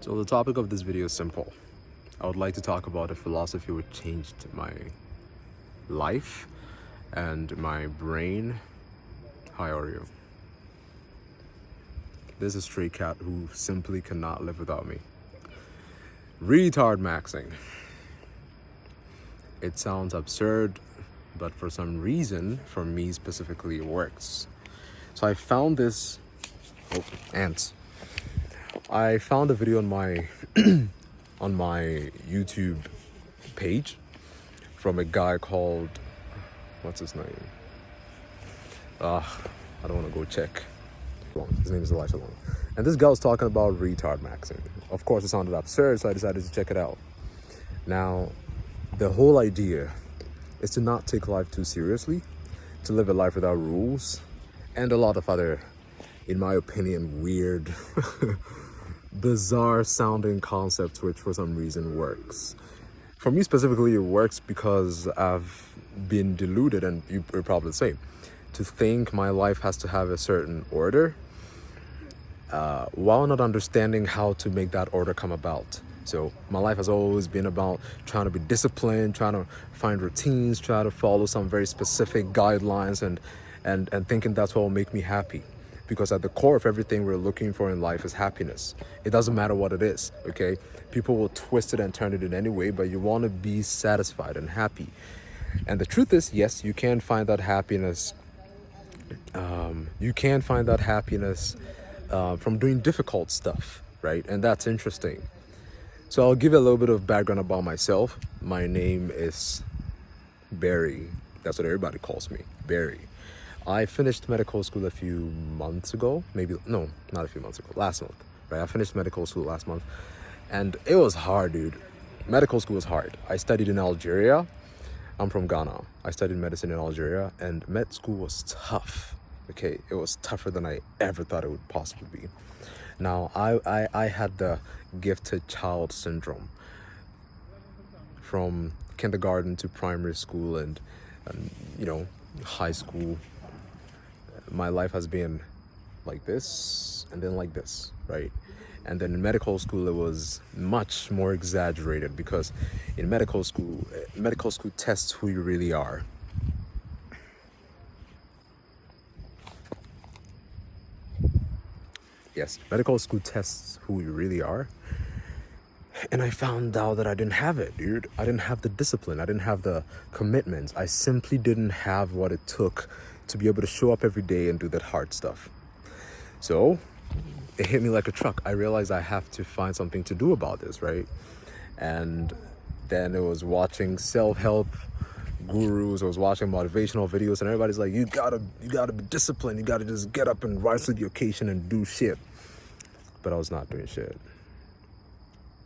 So the topic of this video is simple. I would like to talk about a philosophy which changed my life and my brain. How are you? There's a stray cat who simply cannot live without me. Retardmaxxing. It sounds absurd, but for some reason, for me specifically, it works. So I found this, ants. I found a video on my on my YouTube page from a guy called, what's his name? I don't want to go check. His name is Elijah Long. And this guy was talking about retardmaxxing. Of course, it sounded absurd, so I decided to check it out. Now, the whole idea is to not take life too seriously, to live a life without rules, and a lot of other, in my opinion, weird, bizarre sounding concepts which for some reason works. For me specifically, it works because I've been deluded, and you're probably the same, to think my life has to have a certain order while not understanding how to make that order come about. So my life has always been about trying to be disciplined, trying to find routines, try to follow some very specific guidelines, and thinking that's what will make me happy. Because at the core of everything we're looking for in life is happiness. It doesn't matter what it is, okay? People will twist it and turn it in any way, but you want to be satisfied and happy. And the truth is, yes, you can find that happiness. From doing difficult stuff, right? And that's interesting. So I'll give you a little bit of background about myself. My name is Barry. That's what everybody calls me, Barry. I finished medical school a few months ago, not a few months ago, last month, right? I finished medical school last month, and it was hard, dude. Medical school was hard. I studied in Algeria. I'm from Ghana. I studied medicine in Algeria, and med school was tough. Okay, it was tougher than I ever thought it would possibly be. Now, I had the gifted child syndrome from kindergarten to primary school and high school. My life has been like this and then like this, right? And then in medical school, it was much more exaggerated because in medical school tests who you really are. Yes, medical school tests who you really are. And I found out that I didn't have it, dude. I didn't have the discipline. I didn't have the commitment. I simply didn't have what it took to be able to show up every day and do that hard stuff. So it hit me like a truck. I realized I have to find something to do about this, right? And then it was watching self-help gurus. I was watching motivational videos, and everybody's like, you gotta be disciplined. You gotta just get up and rise to the occasion and do shit. But I was not doing shit.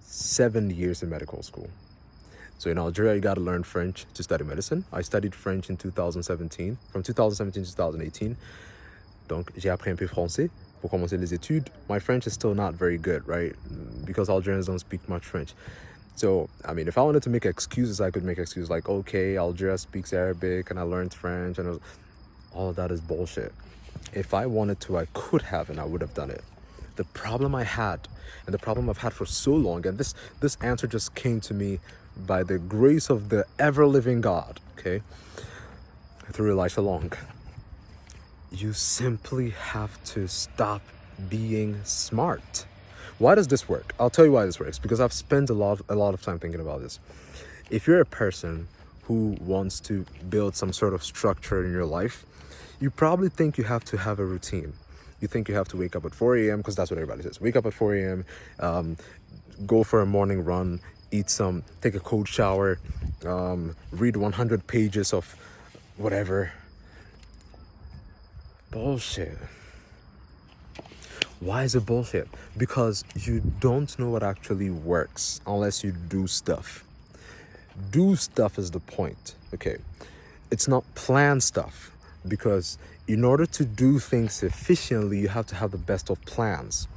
7 years in medical school. So in Algeria, you gotta learn French to study medicine. I studied French in 2017, from 2017 to 2018. Donc, j'ai appris un peu français pour commencer les études. My French is still not very good, right? Because Algerians don't speak much French. So, I mean, if I wanted to make excuses, I could make excuses like, okay, Algeria speaks Arabic and I learned French, and all of that is bullshit. If I wanted to, I could have, and I would have done it. The problem I had, and the problem I've had for so long, and this answer just came to me by the grace of the ever-living God, okay, through Elijah Long. You simply have to stop being smart. Why does this work? I'll tell you why this works, because I've spent a lot of time thinking about this. If you're a person who wants to build some sort of structure in your life, you probably think you have to have a routine. You think you have to wake up at 4 a.m. because that's what everybody says. Wake up at 4 a.m., go for a morning run, take a cold shower, read 100 pages of whatever. Bullshit. Why is it bullshit? Because you don't know what actually works unless you do stuff. Do stuff is the point, okay? It's not plan stuff, because in order to do things efficiently, you have to have the best of plans.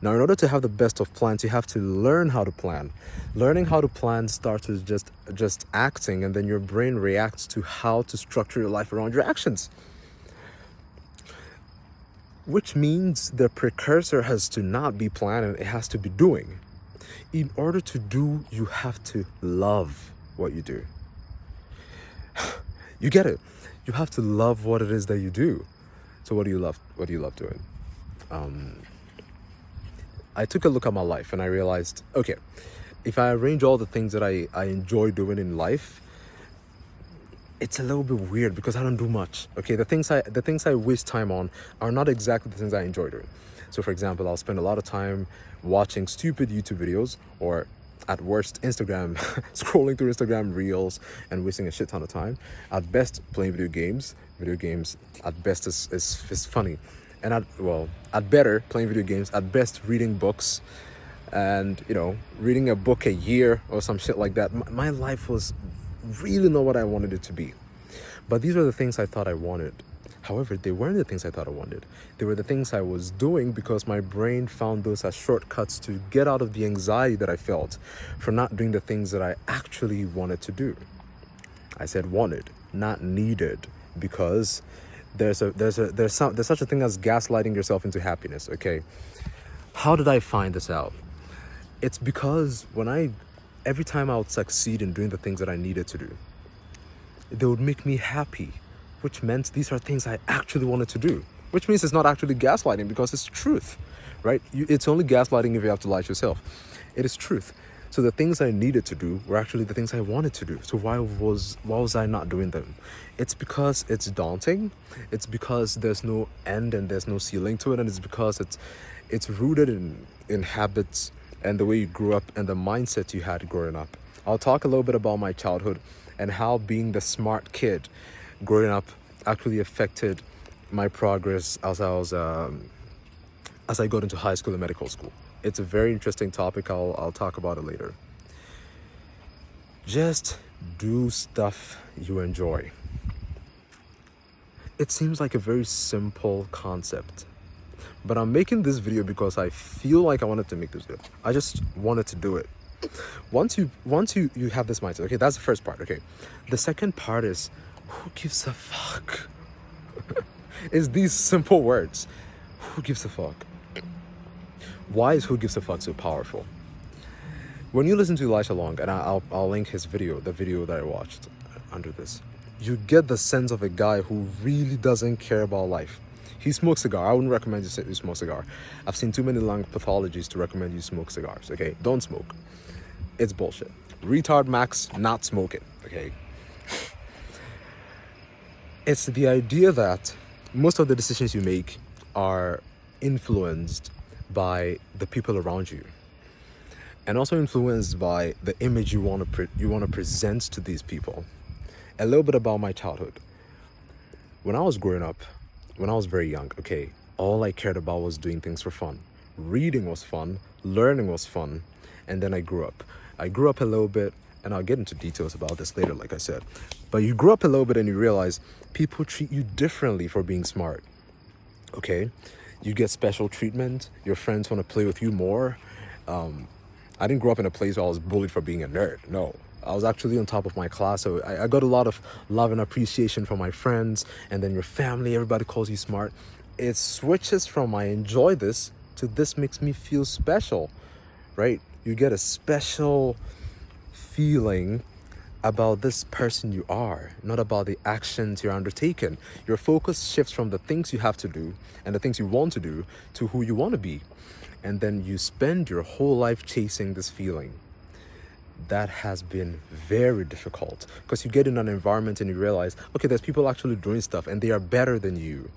Now, in order to have the best of plans, you have to learn how to plan. Learning how to plan starts with just acting, and then your brain reacts to how to structure your life around your actions. Which means the precursor has to not be planning, it has to be doing. In order to do, you have to love what you do. You get it? You have to love what it is that you do. So what do you love? What do you love doing? I took a look at my life and I realized, okay, if I arrange all the things that I enjoy doing in life, it's a little bit weird because I don't do much. Okay, the things I waste time on are not exactly the things I enjoy doing. So for example, I'll spend a lot of time watching stupid YouTube videos, or at worst Instagram, scrolling through Instagram reels and wasting a shit ton of time. At best, playing video games. Video games at best is funny. And at better, playing video games. At best, reading books. And, reading a book a year or some shit like that. My life was really not what I wanted it to be. But these are the things I thought I wanted. However, they weren't the things I thought I wanted. They were the things I was doing because my brain found those as shortcuts to get out of the anxiety that I felt for not doing the things that I actually wanted to do. I said wanted, not needed, because there's such a thing as gaslighting yourself into happiness, okay? How did I find this out? It's because every time I would succeed in doing the things that I needed to do, they would make me happy, which meant these are things I actually wanted to do, which means it's not actually gaslighting because it's truth, right? It's only gaslighting if you have to lie to yourself. It is truth. So the things I needed to do were actually the things I wanted to do. So why was I not doing them? It's because it's daunting. It's because there's no end and there's no ceiling to it. And it's because it's rooted in habits and the way you grew up and the mindset you had growing up. I'll talk a little bit about my childhood and how being the smart kid growing up actually affected my progress as I got into high school and medical school. It's a very interesting topic. I'll talk about it later. Just do stuff you enjoy. It seems like a very simple concept, but I'm making this video because I feel like I wanted to make this video. I just wanted to do it. Once you have this mindset, okay, that's the first part, okay. The second part is, who gives a fuck? It's these simple words. Who gives a fuck? Why is who gives a fuck so powerful? When you listen to Elisha Long, and I'll link his video, the video that I watched under this, you get the sense of a guy who really doesn't care about life. He smokes cigar. I wouldn't recommend you smoke cigar. I've seen too many lung pathologies to recommend you smoke cigars, okay? Don't smoke. It's bullshit. Retardmaxxing, not smoking, okay? It's the idea that most of the decisions you make are influenced by the people around you, and also influenced by the image you want to present to these people. A little bit about my childhood. When I was growing up, when I was very young, okay, all I cared about was doing things for fun. Reading was fun, learning was fun, and then I grew up. I grew up a little bit, and I'll get into details about this later, like I said. But you grew up a little bit and you realize people treat you differently for being smart, okay? You get special treatment. Your friends want to play with you more. I didn't grow up in a place where I was bullied for being a nerd. No, I was actually on top of my class. So I got a lot of love and appreciation from my friends. And then your family, everybody calls you smart. It switches from I enjoy this to this makes me feel special, right? You get a special feeling about this person you are, not about the actions you're undertaking. Your focus shifts from the things you have to do and the things you want to do to who you want to be. And then you spend your whole life chasing this feeling. That has been very difficult because you get in an environment and you realize, okay, there's people actually doing stuff and they are better than you.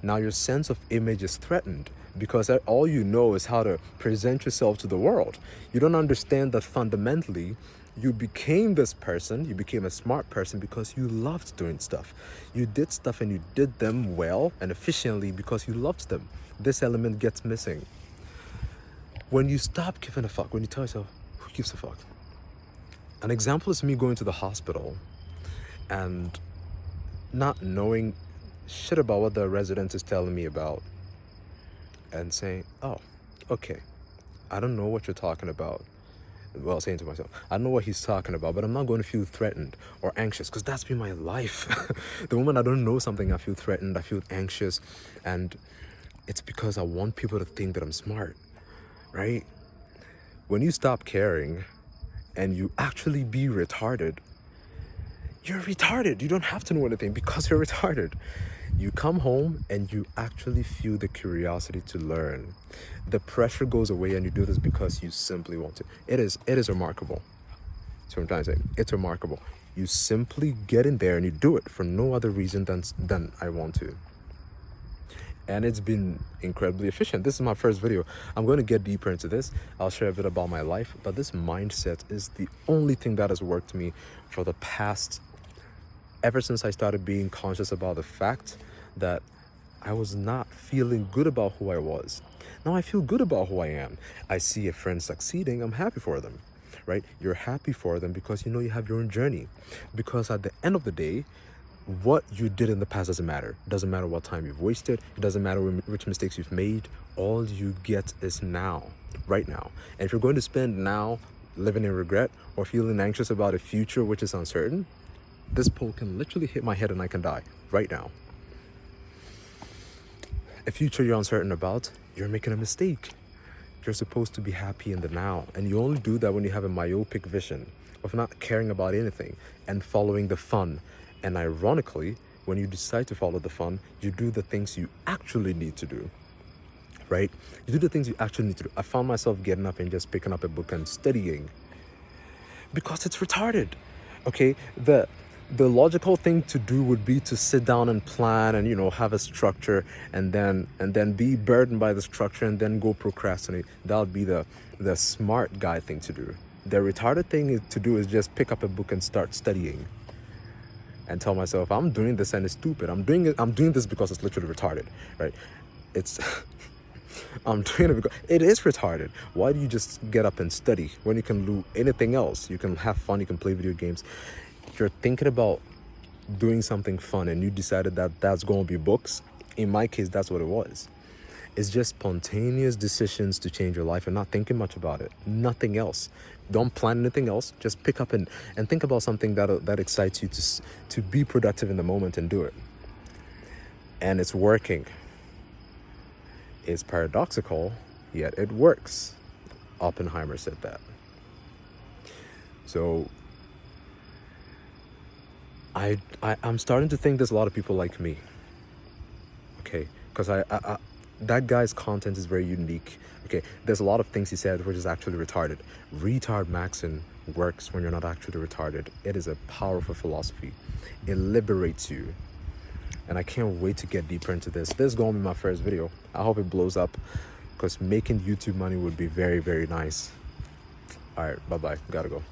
Now your sense of image is threatened because all you know is how to present yourself to the world. You don't understand that fundamentally you became this person, you became a smart person because you loved doing stuff. You did stuff and you did them well and efficiently because you loved them. This element gets missing. When you stop giving a fuck, when you tell yourself, who gives a fuck? An example is me going to the hospital and not knowing shit about what the resident is telling me about and saying, oh, okay, I don't know what you're talking about. Well, saying to myself, I don't know what he's talking about, but I'm not going to feel threatened or anxious because that's been my life. The moment I don't know something, I feel threatened, I feel anxious, and it's because I want people to think that I'm smart, right? When you stop caring and you actually be retarded, you're retarded. You don't have to know anything because you're retarded. You come home and you actually feel the curiosity to learn. The pressure goes away and you do this because you simply want to. It is remarkable. That's what I'm trying to say. It's remarkable. You simply get in there and you do it for no other reason than I want to. And it's been incredibly efficient. This is my first video. I'm going to get deeper into this. I'll share a bit about my life, but this mindset is the only thing that has worked me for the past, ever since I started being conscious about the fact that I was not feeling good about who I was. Now I feel good about who I am. I see a friend succeeding, I'm happy for them, right? You're happy for them because you know you have your own journey. Because at the end of the day, what you did in the past doesn't matter. It doesn't matter what time you've wasted. It doesn't matter which mistakes you've made. All you get is now, right now. And if you're going to spend now living in regret or feeling anxious about a future which is uncertain, this pole can literally hit my head and I can die right now. A future you're uncertain about, you're making a mistake. You're supposed to be happy in the now. And you only do that when you have a myopic vision of not caring about anything and following the fun. And ironically, when you decide to follow the fun, you do the things you actually need to do, right? You do the things you actually need to do. I found myself getting up and just picking up a book and studying because it's retarded, okay? The logical thing to do would be to sit down and plan and, you know, have a structure and then be burdened by the structure and then go procrastinate. That would be the smart guy thing to do. The retarded thing to do is just pick up a book and start studying. And tell myself, I'm doing this and it's stupid. I'm doing this because it's literally retarded, right? I'm doing it because it is retarded. Why do you just get up and study when you can do anything else? You can have fun, you can play video games. You're thinking about doing something fun and you decided that that's going to be books. In my case, that's what it was. It's just spontaneous decisions to change your life and not thinking much about it. Nothing else. Don't plan anything else. Just pick up and think about something that excites you to be productive in the moment and do it. And it's working. It's paradoxical, yet it works. Oppenheimer said that. So I'm starting to think there's a lot of people like me. Okay, because that guy's content is very unique. Okay, there's a lot of things he said which is actually retarded. Retardmaxxing works when you're not actually retarded. It is a powerful philosophy. It liberates you. And I can't wait to get deeper into this. This is going to be my first video. I hope it blows up because making YouTube money would be very, very nice. All right, bye-bye. Gotta go.